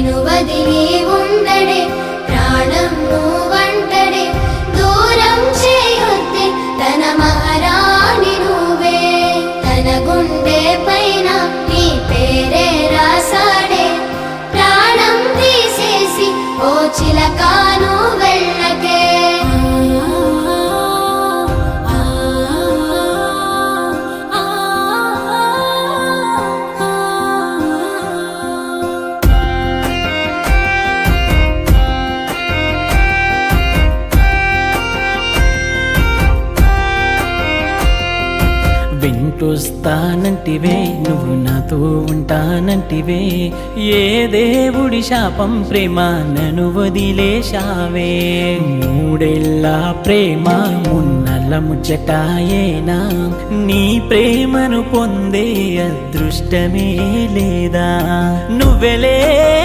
నిన్ను వదిలి ఉండడే ప్రాణం నువ్వంటడే దూరం చేయొద్దే తన మహారాణి నువ్వే తన గుండె పైన నీ పేరే రాసాడే ప్రాణం తీసేసి ఓ చిలకాను వెళ్ళకే వెంటొస్తానంటివే నువ్వు నాతో ఉంటానంటివే ఏ దేవుడి శాపం ప్రేమ నన్ను వదిలేశావే మూడేళ్ళ ప్రేమ మున్నల ముచ్చటాయేనా నీ ప్రేమను పొందే అదృష్టమే లేదా నువ్వెలే